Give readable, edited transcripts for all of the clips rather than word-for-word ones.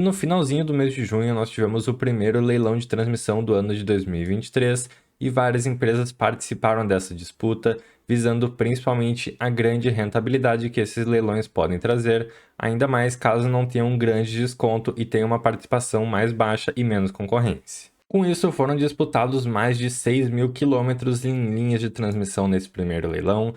No finalzinho do mês de junho, nós tivemos o primeiro leilão de transmissão do ano de 2023 e várias empresas participaram dessa disputa, visando principalmente a grande rentabilidade que esses leilões podem trazer, ainda mais caso não tenham um grande desconto e tenham uma participação mais baixa e menos concorrência. Com isso, foram disputados mais de 6 mil quilômetros em linhas de transmissão nesse primeiro leilão,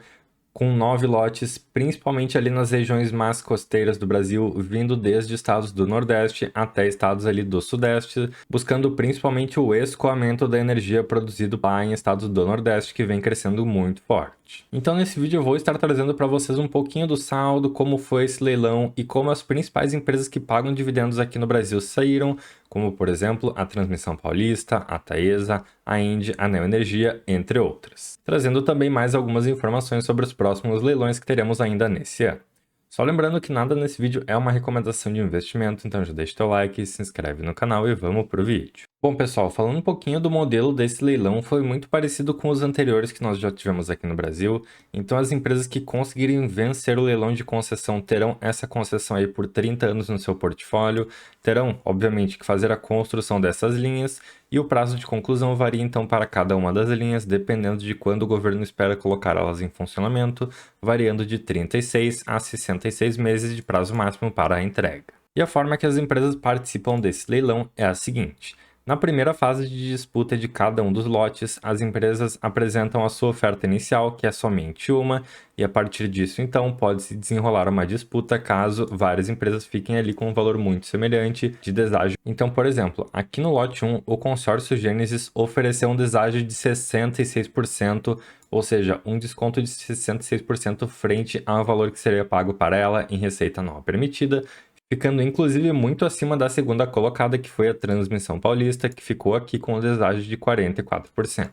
com 9 lotes, principalmente ali nas regiões mais costeiras do Brasil, vindo desde estados do Nordeste até estados ali do Sudeste, buscando principalmente o escoamento da energia produzido lá em estados do Nordeste, que vem crescendo muito forte. Então nesse vídeo eu vou estar trazendo para vocês um pouquinho do saldo, como foi esse leilão e como as principais empresas que pagam dividendos aqui no Brasil saíram, como por exemplo a Transmissão Paulista, a Taesa, a Engie, a Neoenergia, entre outras. Trazendo também mais algumas informações sobre os próximos leilões que teremos ainda nesse ano. Só lembrando que nada nesse vídeo é uma recomendação de investimento, então já deixa teu like, se inscreve no canal e vamos pro vídeo. Bom pessoal, falando um pouquinho do modelo desse leilão, foi muito parecido com os anteriores que nós já tivemos aqui no Brasil. Então as empresas que conseguirem vencer o leilão de concessão terão essa concessão aí por 30 anos no seu portfólio, terão obviamente que fazer a construção dessas linhas e o prazo de conclusão varia então para cada uma das linhas, dependendo de quando o governo espera colocar elas em funcionamento, variando de 36 a 66 meses de prazo máximo para a entrega. E a forma que as empresas participam desse leilão é a seguinte: na primeira fase de disputa de cada um dos lotes, as empresas apresentam a sua oferta inicial, que é somente uma, e a partir disso, então, pode-se desenrolar uma disputa caso várias empresas fiquem ali com um valor muito semelhante de deságio. Então, por exemplo, aqui no lote 1, o consórcio Gênesis ofereceu um deságio de 66%, ou seja, um desconto de 66% frente ao valor que seria pago para ela em receita não permitida, ficando inclusive muito acima da segunda colocada, que foi a Transmissão Paulista, que ficou aqui com o deságio de 44%.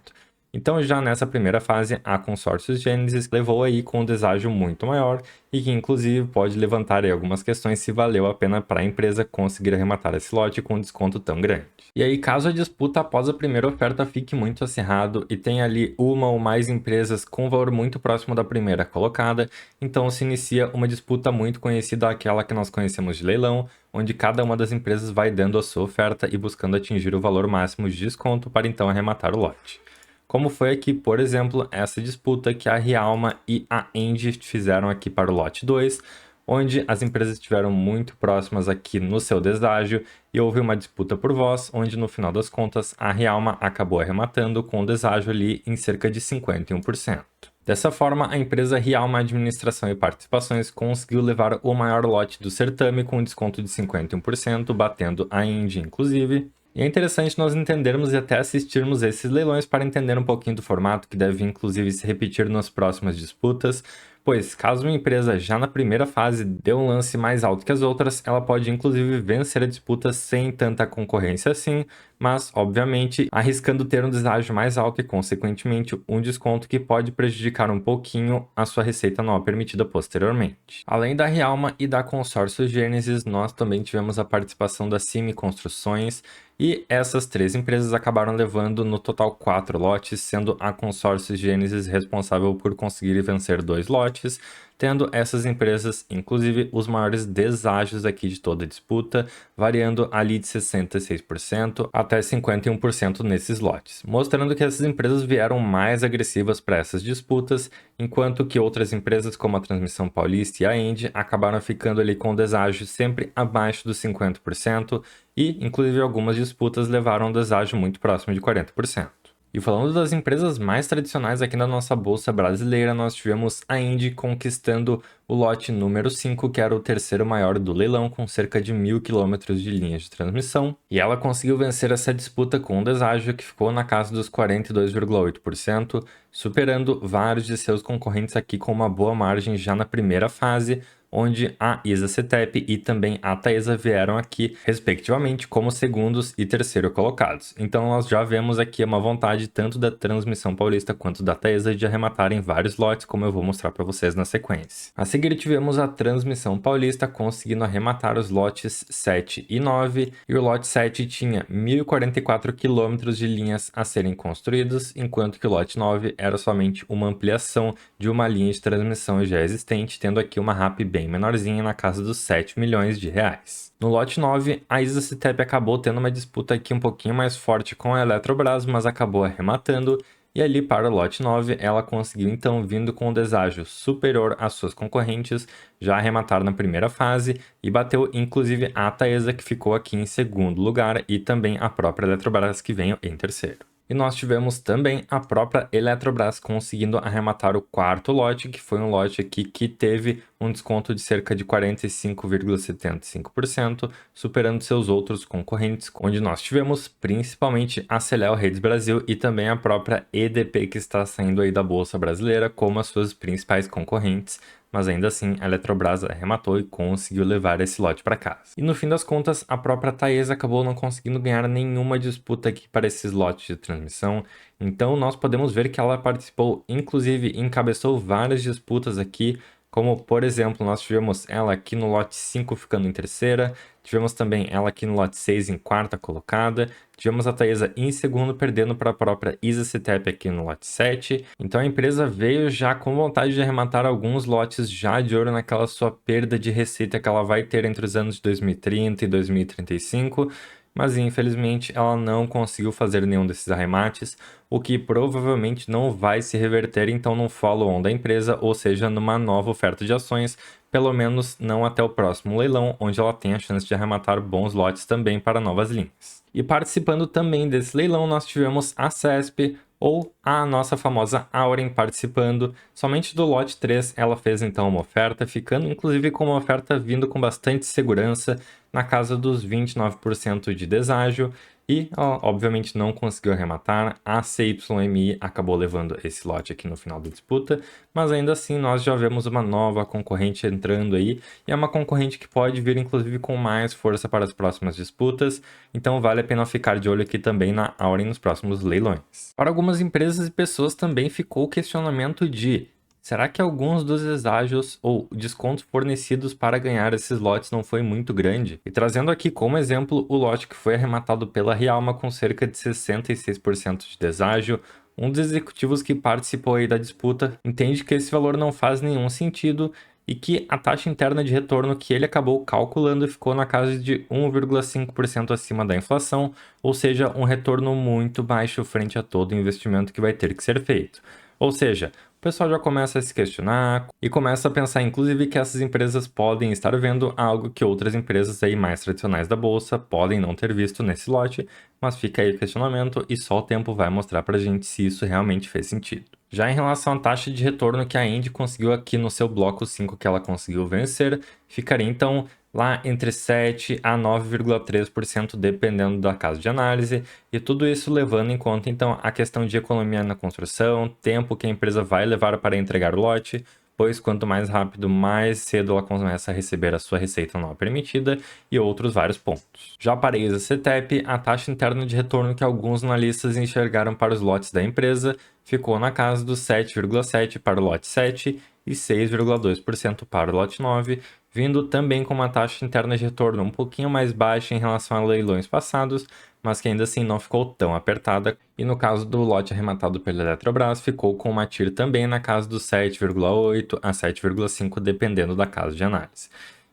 Então já nessa primeira fase, a Consórcios Gênesis levou aí com um deságio muito maior e que inclusive pode levantar aí algumas questões se valeu a pena para a empresa conseguir arrematar esse lote com um desconto tão grande. E aí, caso a disputa após a primeira oferta fique muito acirrado e tenha ali uma ou mais empresas com valor muito próximo da primeira colocada, então se inicia uma disputa muito conhecida, aquela que nós conhecemos de leilão, onde cada uma das empresas vai dando a sua oferta e buscando atingir o valor máximo de desconto para então arrematar o lote. Como foi aqui, por exemplo, essa disputa que a Rialma e a Engie fizeram aqui para o lote 2, onde as empresas estiveram muito próximas aqui no seu deságio e houve uma disputa por voz, onde no final das contas a Rialma acabou arrematando com o deságio ali em cerca de 51%. Dessa forma, a empresa Rialma Administração e Participações conseguiu levar o maior lote do certame com um desconto de 51%, batendo a Engie inclusive. E é interessante nós entendermos e até assistirmos esses leilões para entender um pouquinho do formato que deve inclusive se repetir nas próximas disputas, pois caso uma empresa já na primeira fase dê um lance mais alto que as outras, ela pode inclusive vencer a disputa sem tanta concorrência assim, mas obviamente arriscando ter um deságio mais alto e consequentemente um desconto que pode prejudicar um pouquinho a sua receita não permitida posteriormente. Além da Rialma e da Consórcio Gênesis, nós também tivemos a participação da Cime Construções, e essas três empresas acabaram levando no total 4 lotes, sendo a Consórcio Gênesis responsável por conseguir vencer 2 lotes, tendo essas empresas, inclusive, os maiores deságios aqui de toda a disputa, variando ali de 66% até 51% nesses lotes, mostrando que essas empresas vieram mais agressivas para essas disputas, enquanto que outras empresas como a Transmissão Paulista e a Engie acabaram ficando ali com deságio sempre abaixo dos 50%, e inclusive algumas disputas levaram um deságio muito próximo de 40%. E falando das empresas mais tradicionais aqui na nossa bolsa brasileira, nós tivemos a Engie conquistando o lote número 5, que era o terceiro maior do leilão, com cerca de 1.000 km de linhas de transmissão. E ela conseguiu vencer essa disputa com um deságio que ficou na casa dos 42,8%, superando vários de seus concorrentes aqui com uma boa margem já na primeira fase, onde a ISA-CTEP e também a Taesa vieram aqui, respectivamente, como segundos e terceiro colocados. Então nós já vemos aqui uma vontade tanto da Transmissão Paulista quanto da Taesa de arrematarem vários lotes, como eu vou mostrar para vocês na sequência. A seguir tivemos a Transmissão Paulista conseguindo arrematar os lotes 7 e 9, e o lote 7 tinha 1.044 km de linhas a serem construídos, enquanto que o lote 9 era somente uma ampliação de uma linha de transmissão já existente, tendo aqui uma RAP bem bem menorzinha, na casa dos 7 milhões de reais. No lote 9, a Isacitep acabou tendo uma disputa aqui um pouquinho mais forte com a Eletrobras, mas acabou arrematando. E ali para o lote 9, ela conseguiu então, vindo com um deságio superior às suas concorrentes, já arrematar na primeira fase e bateu inclusive a Taesa, que ficou aqui em segundo lugar, e também a própria Eletrobras, que veio em terceiro. E nós tivemos também a própria Eletrobras conseguindo arrematar o quarto lote, que foi um lote aqui que teve um desconto de cerca de 45,75%, superando seus outros concorrentes, onde nós tivemos principalmente a Celel Redes Brasil e também a própria EDP, que está saindo aí da Bolsa Brasileira, como as suas principais concorrentes. Mas ainda assim, a Eletrobras arrematou e conseguiu levar esse lote para casa. E no fim das contas, a própria Taesa acabou não conseguindo ganhar nenhuma disputa aqui para esses lotes de transmissão. Então nós podemos ver que ela participou, inclusive encabeçou várias disputas aqui, como por exemplo, nós tivemos ela aqui no lote 5 ficando em terceira, tivemos também ela aqui no lote 6 em quarta colocada, tivemos a Taesa em segundo, perdendo para a própria Isacitep aqui no lote 7. Então a empresa veio já com vontade de arrematar alguns lotes já de olho naquela sua perda de receita que ela vai ter entre os anos de 2030 e 2035. Mas infelizmente ela não conseguiu fazer nenhum desses arremates, o que provavelmente não vai se reverter então num follow-on da empresa, ou seja, numa nova oferta de ações, pelo menos não até o próximo leilão, onde ela tem a chance de arrematar bons lotes também para novas linhas. E participando também desse leilão, nós tivemos a CESP, ou a nossa famosa Auren, participando. Somente do lote 3 ela fez então uma oferta, ficando inclusive com uma oferta vindo com bastante segurança, na casa dos 29% de deságio, e obviamente não conseguiu arrematar. A CYMI acabou levando esse lote aqui no final da disputa, mas ainda assim nós já vemos uma nova concorrente entrando aí, e é uma concorrente que pode vir inclusive com mais força para as próximas disputas, então vale a pena ficar de olho aqui também na Auren nos próximos leilões. Para algumas empresas e pessoas também ficou o questionamento de: será que alguns dos deságios ou descontos fornecidos para ganhar esses lotes não foi muito grande? E trazendo aqui como exemplo o lote que foi arrematado pela Rialma com cerca de 66% de deságio, um dos executivos que participou aí da disputa entende que esse valor não faz nenhum sentido e que a taxa interna de retorno que ele acabou calculando ficou na casa de 1,5% acima da inflação, ou seja, um retorno muito baixo frente a todo o investimento que vai ter que ser feito. Ou seja, o pessoal já começa a se questionar e começa a pensar, inclusive, que essas empresas podem estar vendo algo que outras empresas aí mais tradicionais da bolsa podem não ter visto nesse lote, mas fica aí o questionamento e só o tempo vai mostrar pra gente se isso realmente fez sentido. Já em relação à taxa de retorno que a Indy conseguiu aqui no seu bloco 5 que ela conseguiu vencer, ficaria então lá entre 7 a 9,3% dependendo da casa de análise, e tudo isso levando em conta então a questão de economia na construção, tempo que a empresa vai levar para entregar o lote, pois quanto mais rápido, mais cedo ela começa a receber a sua receita anual permitida, e outros vários pontos. Já para a Isacetep, a taxa interna de retorno que alguns analistas enxergaram para os lotes da empresa ficou na casa dos 7,7% para o lote 7 e 6,2% para o lote 9, vindo também com uma taxa interna de retorno um pouquinho mais baixa em relação a leilões passados, mas que ainda assim não ficou tão apertada. E no caso do lote arrematado pela Eletrobras, ficou com uma TIR também na casa dos 7,8 a 7,5, dependendo da casa de análise.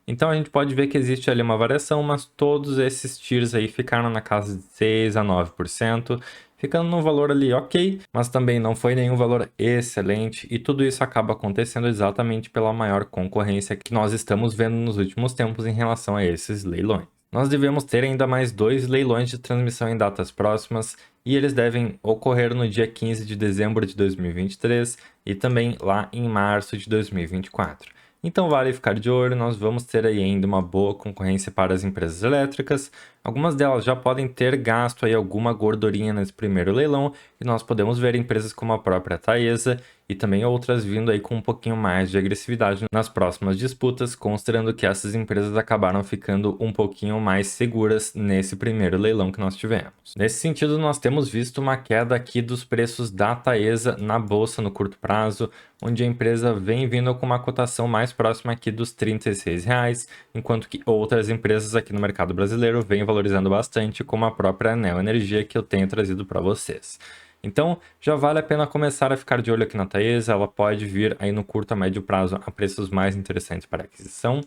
Então a gente pode ver que existe ali uma variação, mas todos esses TIRs aí ficaram na casa de 6 a 9%, ficando num valor ali ok, mas também não foi nenhum valor excelente, e tudo isso acaba acontecendo exatamente pela maior concorrência que nós estamos vendo nos últimos tempos em relação a esses leilões. Nós devemos ter ainda mais 2 leilões de transmissão em datas próximas, e eles devem ocorrer no dia 15 de dezembro de 2023 e também lá em março de 2024. Então vale ficar de olho, nós vamos ter aí ainda uma boa concorrência para as empresas elétricas. Algumas delas já podem ter gasto aí alguma gordurinha nesse primeiro leilão, e nós podemos ver empresas como a própria Taesa e também outras vindo aí com um pouquinho mais de agressividade nas próximas disputas, considerando que essas empresas acabaram ficando um pouquinho mais seguras nesse primeiro leilão que nós tivemos. Nesse sentido, nós temos visto uma queda aqui dos preços da Taesa na bolsa no curto prazo, onde a empresa vem vindo com uma cotação mais próxima aqui dos R$ 36, enquanto que outras empresas aqui no mercado brasileiro vêm valorizando bastante, como a própria Neoenergia que eu tenho trazido para vocês. Então, já vale a pena começar a ficar de olho aqui na Taesa, ela pode vir aí no curto a médio prazo a preços mais interessantes para aquisição.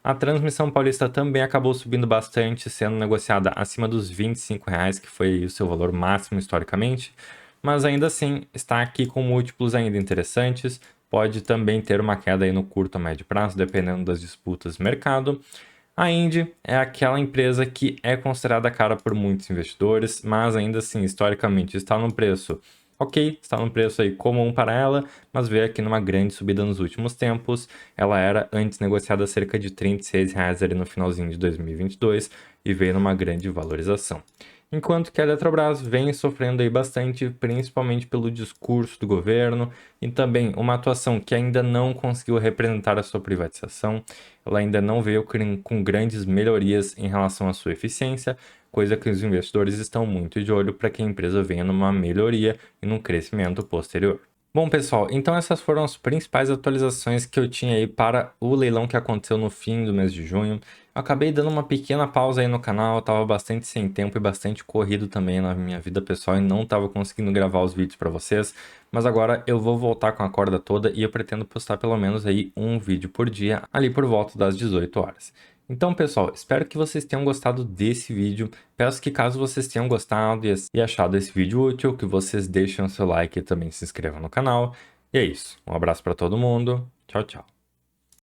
A Transmissão Paulista também acabou subindo bastante, sendo negociada acima dos R$ 25, que foi o seu valor máximo historicamente, mas ainda assim está aqui com múltiplos ainda interessantes, pode também ter uma queda aí no curto a médio prazo, dependendo das disputas do mercado. A Indy é aquela empresa que é considerada cara por muitos investidores, mas ainda assim, historicamente, está num preço ok, está num preço aí comum para ela, mas veio aqui numa grande subida nos últimos tempos. Ela era antes negociada a cerca de R$ 36 ali no finalzinho de 2022 e veio numa grande valorização. Enquanto que a Eletrobras vem sofrendo aí bastante, principalmente pelo discurso do governo e também uma atuação que ainda não conseguiu representar a sua privatização. Ela ainda não veio com grandes melhorias em relação à sua eficiência, coisa que os investidores estão muito de olho para que a empresa venha numa melhoria e num crescimento posterior. Bom, pessoal, então essas foram as principais atualizações que eu tinha aí para o leilão que aconteceu no fim do mês de junho. Eu acabei dando uma pequena pausa aí no canal, estava bastante sem tempo e bastante corrido também na minha vida pessoal e não estava conseguindo gravar os vídeos para vocês, mas agora eu vou voltar com a corda toda e eu pretendo postar pelo menos aí um vídeo por dia, ali por volta das 18 horas. Então, pessoal, espero que vocês tenham gostado desse vídeo. Peço que caso vocês tenham gostado e achado esse vídeo útil, que vocês deixem o seu like e também se inscrevam no canal. E é isso. Um abraço para todo mundo. Tchau, tchau.